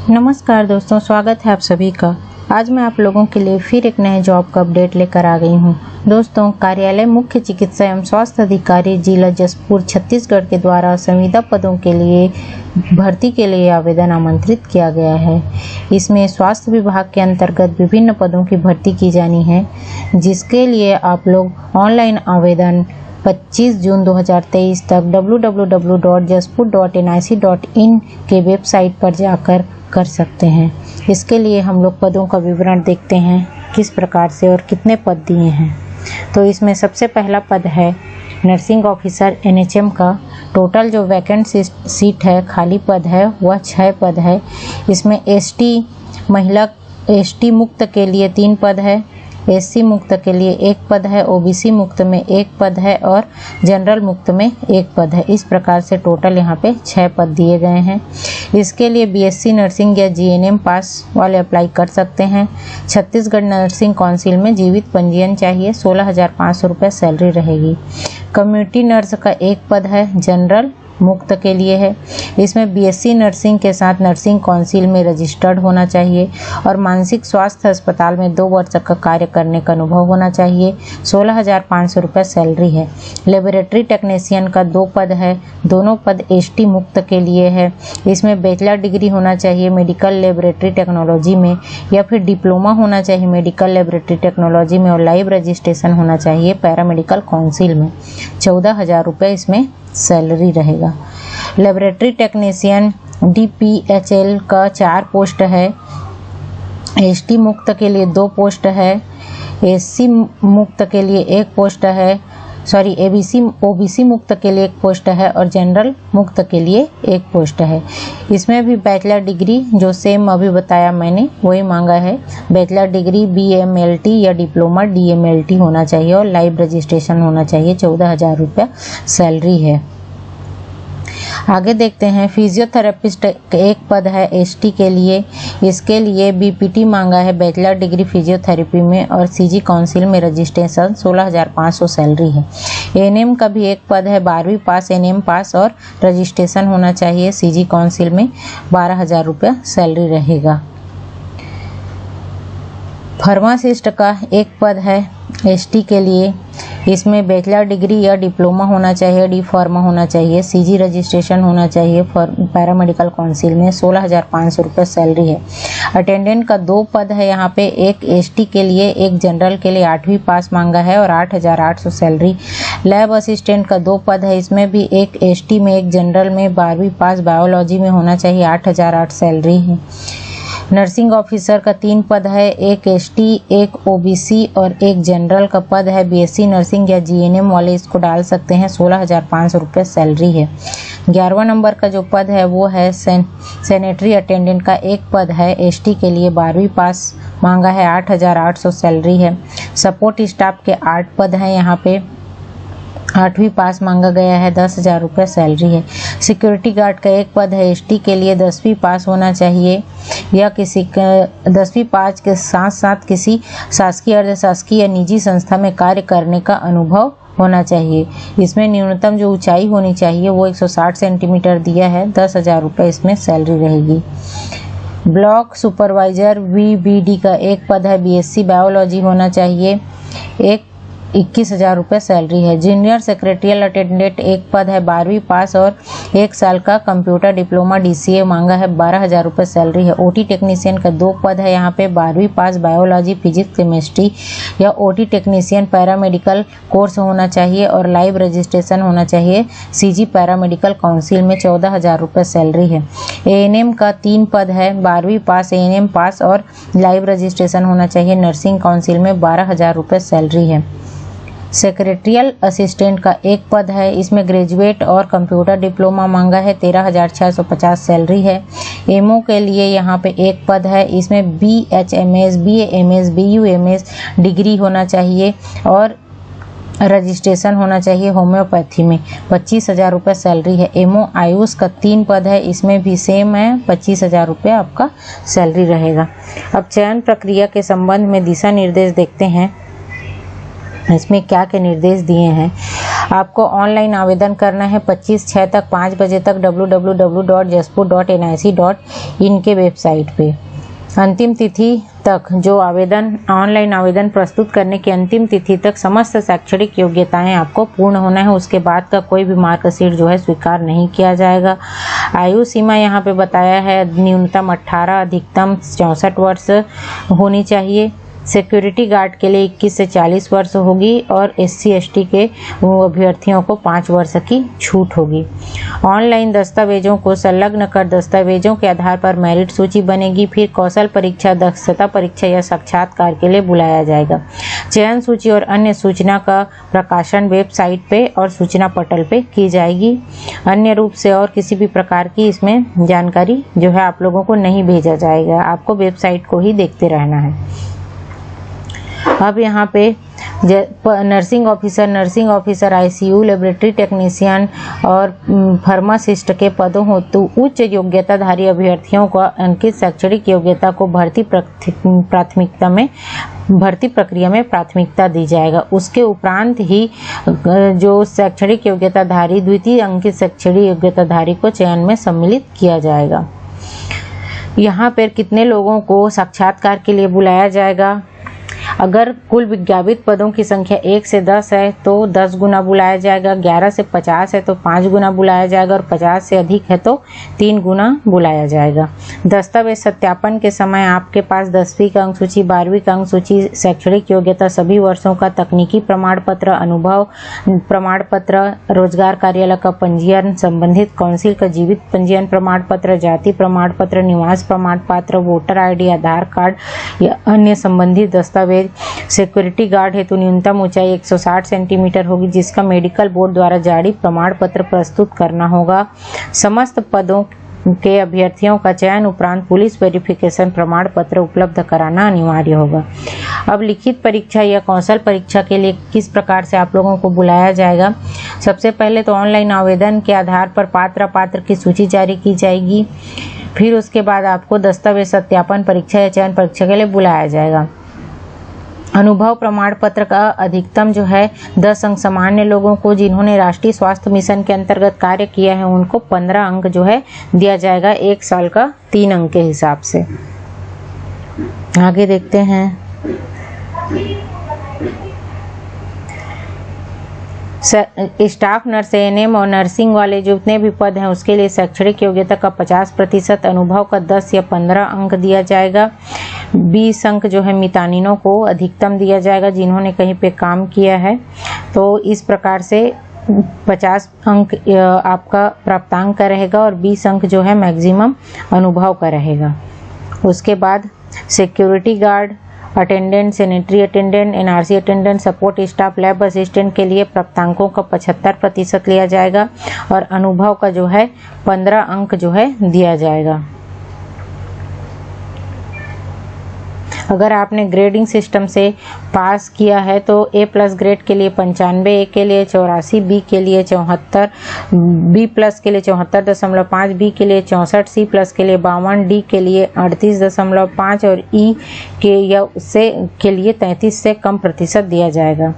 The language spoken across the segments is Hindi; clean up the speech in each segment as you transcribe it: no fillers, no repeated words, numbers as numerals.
नमस्कार दोस्तों, स्वागत है आप सभी का। आज मैं आप लोगों के लिए फिर एक नए जॉब का अपडेट लेकर आ गई हूं। दोस्तों, कार्यालय मुख्य चिकित्सा एवं स्वास्थ्य अधिकारी जिला जशपुर छत्तीसगढ़ के द्वारा संविदा पदों के लिए भर्ती के लिए आवेदन आमंत्रित किया गया है। इसमें स्वास्थ्य विभाग के अंतर्गत विभिन्न पदों की भर्ती की जानी है, जिसके लिए आप लोग ऑनलाइन आवेदन 25 जून 2023 तक www.jaspur.nic.in के वेबसाइट पर जाकर कर सकते हैं। इसके लिए हम लोग पदों का विवरण देखते हैं किस प्रकार से और कितने पद दिए हैं। तो इसमें सबसे पहला पद है नर्सिंग ऑफिसर NHM का। टोटल जो वैकेंट सीट है, खाली पद है, वह 6 पद है। इसमें महिला ST मुक्त के लिए 3 पद है, SC मुक्त के लिए 1 पद है, OBC मुक्त में 1 पद है और जनरल मुक्त में 1 पद है। इस प्रकार से टोटल यहाँ पे 6 पद दिए गए हैं। इसके लिए BSc नर्सिंग या GNM पास वाले अप्लाई कर सकते हैं। छत्तीसगढ़ नर्सिंग काउंसिल में जीवित पंजीयन चाहिए। 16,500 रुपये सैलरी रहेगी। कम्युनिटी नर्स का 1 पद है, जनरल मुक्त के लिए है। इसमें BSc नर्सिंग के साथ नर्सिंग काउंसिल में रजिस्टर्ड होना चाहिए और मानसिक स्वास्थ्य अस्पताल में 2 वर्ष का कार्य करने का अनुभव होना चाहिए। 16,500 रुपये सैलरी है। लेबोरेटरी टेक्नीशियन का 2 पद है, दोनों पद ST मुक्त के लिए है। इसमें बैचलर डिग्री होना चाहिए मेडिकल लेबोरेटरी टेक्नोलॉजी में या फिर डिप्लोमा होना चाहिए मेडिकल लेबोरेटरी टेक्नोलॉजी में और लाइव रजिस्ट्रेशन होना चाहिए पैरामेडिकल काउंसिल में। 14,000 रुपये इसमें सैलरी रहेगा। लेबोरेटरी टेक्नीशियन DPHL का 4 पोस्ट है। ST मुक्त के लिए 2 पोस्ट है, SC मुक्त के लिए 1 पोस्ट है, OBC मुक्त के लिए 1 पोस्ट है और जनरल मुक्त के लिए 1 पोस्ट है। इसमें भी बैचलर डिग्री जो सेम अभी बताया मैंने वही मांगा है। बैचलर डिग्री BMLT या डिप्लोमा DMLT होना चाहिए और लाइव रजिस्ट्रेशन होना चाहिए। 14,000 रुपया सैलरी है। आगे देखते हैं फिजियोथेरेपिस्ट 1 पद है ST के लिए। इसके लिए BPT मांगा है बैचलर डिग्री फिजियोथेरेपी में और CG काउंसिल में रजिस्ट्रेशन। 16,500 सैलरी है। ANM का भी 1 पद है, 12वीं पास NM पास और रजिस्ट्रेशन होना चाहिए CG काउंसिल में। 12,000 रुपया सैलरी रहेगा। फार्मासिस्ट का 1 पद है ST के लिए। इसमें बैचलर डिग्री या डिप्लोमा होना चाहिए, D फार्मा होना चाहिए, CG रजिस्ट्रेशन होना चाहिए पैरामेडिकल काउंसिल में। 16,500 रुपये सैलरी है। अटेंडेंट का 2 पद है यहाँ पे, 1 ST के लिए 1 जनरल के लिए 8वीं पास मांगा है और 8,800 सैलरी। लैब असिस्टेंट का 2 पद है, इसमें भी 1 ST में 1 जनरल में 12वीं पास बायोलॉजी में होना चाहिए। 8,008 सैलरी है। नर्सिंग ऑफिसर का 3 पद है, 1 ST 1 OBC और 1 जनरल का पद है। BSc नर्सिंग या GNM वाले इसको डाल सकते हैं। 16,500 रुपये सैलरी है। 11वां नंबर का जो पद है वो है सैनिटरी अटेंडेंट का 1 पद है ST के लिए, 12वीं पास मांगा है। 8,800 सैलरी है। सपोर्ट स्टाफ के 8 पद हैं यहाँ पे, 8वीं पास मांगा गया है। 10,000 रुपये सैलरी है। सिक्योरिटी गार्ड का 1 पद है ST के लिए, 10वीं पास होना चाहिए या किसी 10वीं पास के साथ साथ किसी शासकीय अर्धशासकीय या निजी संस्था में कार्य करने का अनुभव होना चाहिए। इसमें न्यूनतम जो ऊंचाई होनी चाहिए वो 160 सेंटीमीटर दिया है। 10,000 रुपये इसमें सैलरी रहेगी। ब्लॉक सुपरवाइजर VBD का 1 पद है, BSc बायोलॉजी होना चाहिए। 21,000 रुपये सैलरी है। जूनियर सेक्रेटरियल अटेंडेंट 1 पद है, 12वीं पास और 1 साल का कंप्यूटर डिप्लोमा DCA मांगा है। 12,000 रुपये सैलरी है। OT टेक्नीशियन का 2 पद है यहाँ पे, 12वीं पास बायोलॉजी फिजिक्स केमिस्ट्री या OT टेक्नीशियन पैरामेडिकल कोर्स होना चाहिए और लाइव रजिस्ट्रेशन होना चाहिए CG पैरामेडिकल काउंसिल में। 14,000 रुपये सैलरी है। ANM का 3 पद है, 12वीं पास ANM पास और लाइव रजिस्ट्रेशन होना चाहिए नर्सिंग काउंसिल में। 12,000 रुपये सैलरी है। सेक्रेटरियल असिस्टेंट का 1 पद है, इसमें ग्रेजुएट और कंप्यूटर डिप्लोमा मांगा है। 13,650 सैलरी है। एमओ के लिए यहाँ पे 1 पद है, इसमें BHMS BAMS BUMS डिग्री होना चाहिए और रजिस्ट्रेशन होना चाहिए होम्योपैथी में। 25,000 रुपये सैलरी है। एमओ आयुष का 3 पद है, इसमें भी सेम है, 25,000 रुपये आपका सैलरी रहेगा। अब चयन प्रक्रिया के संबंध में दिशा निर्देश देखते हैं। इसमें क्या क्या निर्देश दिए हैं। आपको ऑनलाइन आवेदन करना है 25/6 तक 5 बजे तक www.jaspur.nic.in के वेबसाइट पे। अंतिम तिथि तक जो ऑनलाइन आवेदन प्रस्तुत करने की अंतिम तिथि तक समस्त शैक्षणिक योग्यताएं आपको पूर्ण होना है। उसके बाद का कोई भी मार्कशीट जो है स्वीकार नहीं किया जाएगा। आयु सीमा यहाँ पे बताया है न्यूनतम 18, अधिकतम 64 वर्ष होनी चाहिए। सिक्योरिटी गार्ड के लिए 21 से 40 वर्ष होगी और SC ST के अभ्यर्थियों को 5 वर्ष की छूट होगी। ऑनलाइन दस्तावेजों को संलग्न कर दस्तावेजों के आधार पर मेरिट सूची बनेगी। फिर कौशल परीक्षा, दक्षता परीक्षा या साक्षात्कार के लिए बुलाया जाएगा। चयन सूची और अन्य सूचना का प्रकाशन वेबसाइट पे और सूचना पटल पे की जाएगी। अन्य रूप से और किसी भी प्रकार की इसमें जानकारी जो है आप लोगों को नहीं भेजा जाएगा। आपको वेबसाइट को ही देखते रहना है। अब यहाँ पे nursing officer, ICU, laboratory technician और फार्मासिस्ट के पदों हेतु उच्च योग्यताधारी अभ्यर्थियों को अंकित शैक्षणिक योग्यता को भर्ती प्रक्रिया में प्राथमिकता दी जाएगा। उसके उपरांत ही जो शैक्षणिक योग्यताधारी द्वितीय अंकित शैक्षणिक योग्यताधारी को चयन में सम्मिलित किया जाएगा। यहाँ पर कितने लोगों को साक्षात्कार के लिए बुलाया जाएगा? अगर कुल विज्ञापित पदों की संख्या 1 से 10 है तो 10 गुना बुलाया जाएगा, 11 से 50 है तो 5 गुना बुलाया जाएगा और 50 से अधिक है तो 3 गुना बुलाया जाएगा। दस्तावेज सत्यापन के समय आपके पास 10वीं का अंक सूची, 12वीं का अंक सूची, शैक्षणिक योग्यता सभी वर्षों का, तकनीकी प्रमाण पत्र, अनुभव प्रमाण पत्र, रोजगार कार्यालय का पंजीयन, संबंधित काउंसिल का जीवित पंजीयन प्रमाण पत्र, जाति प्रमाण पत्र, निवास प्रमाण पत्र, वोटर ID, आधार कार्ड या अन्य संबंधित दस्तावेज। सिक्योरिटी गार्ड हेतु न्यूनतम ऊंचाई 160 सेंटीमीटर होगी, जिसका मेडिकल बोर्ड द्वारा जारी प्रमाण पत्र प्रस्तुत करना होगा। समस्त पदों के अभ्यर्थियों का चयन उपरांत पुलिस वेरिफिकेशन प्रमाण पत्र उपलब्ध कराना अनिवार्य होगा। अब लिखित परीक्षा या कौशल परीक्षा के लिए किस प्रकार से आप लोगों को बुलाया जाएगा? सबसे पहले तो ऑनलाइन आवेदन के आधार पर पात्र की सूची जारी की जाएगी। फिर उसके बाद आपको दस्तावेज सत्यापन परीक्षा या चयन परीक्षा के लिए बुलाया जाएगा। अनुभव प्रमाण पत्र का अधिकतम जो है 10 अंक, सामान्य लोगों को जिन्होंने राष्ट्रीय स्वास्थ्य मिशन के अंतर्गत कार्य किया है उनको 15 अंक जो है दिया जाएगा, 1 साल का 3 अंक के हिसाब से। आगे देखते हैं। स्टाफ नर्स, ANM और नर्सिंग वाले जितने भी पद हैं उसके लिए शैक्षणिक योग्यता का 50%, अनुभव का 10 या 15 अंक दिया जाएगा। 20 अंक जो है मितानिनों को अधिकतम दिया जाएगा जिन्होंने कहीं पे काम किया है। तो इस प्रकार से 50 अंक आपका प्राप्तांक का रहेगा और 20 अंक जो है मैक्सिमम अनुभव का रहेगा। उसके बाद security guard, attendant, sanitary attendant, NRC attendant, support staff, lab assistant के लिए प्राप्तांकों का 75% लिया जाएगा और अनुभव का जो है 15 अंक जो है दिया जाएगा। अगर आपने ग्रेडिंग सिस्टम से पास किया है तो A+ ग्रेड के लिए 95, A के लिए 84, B के लिए 74, B+ के लिए 74.5, B के लिए 64, C+ के लिए 52, D के लिए 38.5 और E के या उससे के लिए 33 से कम प्रतिशत दिया जाएगा।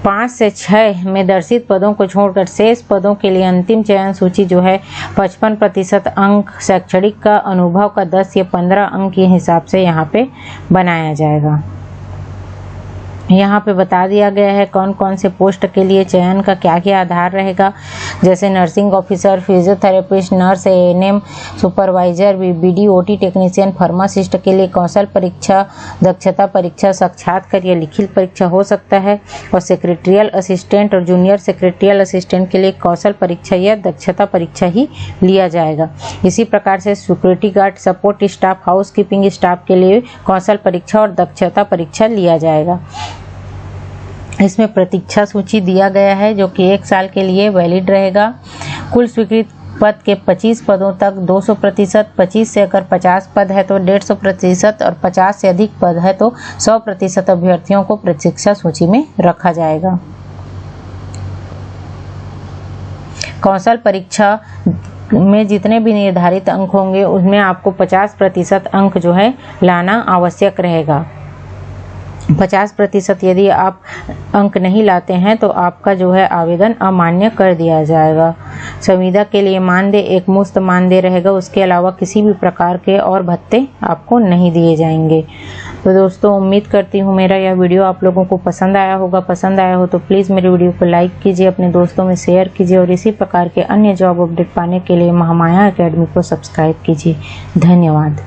5 से 6 में दर्शित पदों को छोड़कर शेष पदों के लिए अंतिम चयन सूची जो है 55% अंक, शैक्षणिक का, अनुभव का 10 या 15 अंक के हिसाब से यहाँ पे बनाया जाएगा। यहाँ पे बता दिया गया है कौन कौन से पोस्ट के लिए चयन का क्या क्या आधार रहेगा, जैसे nursing officer, physiotherapist, nurse, ANM, supervisor, BD, OT technician, pharmacist के लिए कौशल परीक्षा, दक्षता परीक्षा, साक्षात्कार या लिखित परीक्षा हो सकता है और सेक्रेटरियल असिस्टेंट और जूनियर सेक्रेटरियल असिस्टेंट के लिए कौशल परीक्षा या दक्षता परीक्षा ही लिया जाएगा। इसी प्रकार से security guard, support staff, house keeping staff के लिए कौशल परीक्षा और दक्षता परीक्षा लिया जाएगा। इसमें प्रतीक्षा सूची दिया गया है जो कि 1 साल के लिए वैलिड रहेगा। कुल स्वीकृत पद के 25 पदों तक 200%, 25 से अगर 50 पद है तो 150% और 50 से अधिक पद है तो 100% अभ्यर्थियों को प्रतीक्षा सूची में रखा जाएगा। कौशल परीक्षा में जितने भी निर्धारित अंक होंगे उसमें आपको 50% अंक जो है लाना आवश्यक रहेगा। 50% यदि आप अंक नहीं लाते हैं तो आपका जो है आवेदन अमान्य कर दिया जाएगा। संविदा के लिए मानदेय एक मुफ्त मानदेय रहेगा, उसके अलावा किसी भी प्रकार के और भत्ते आपको नहीं दिए जाएंगे। तो दोस्तों उम्मीद करती हूँ मेरा यह वीडियो आप लोगों को पसंद आया होगा। पसंद आया हो तो प्लीज़ मेरे वीडियो को लाइक कीजिए, अपने दोस्तों में शेयर कीजिए और इसी प्रकार के अन्य जॉब अपडेट पाने के लिए महामाया एकेडमी को सब्सक्राइब कीजिए। धन्यवाद।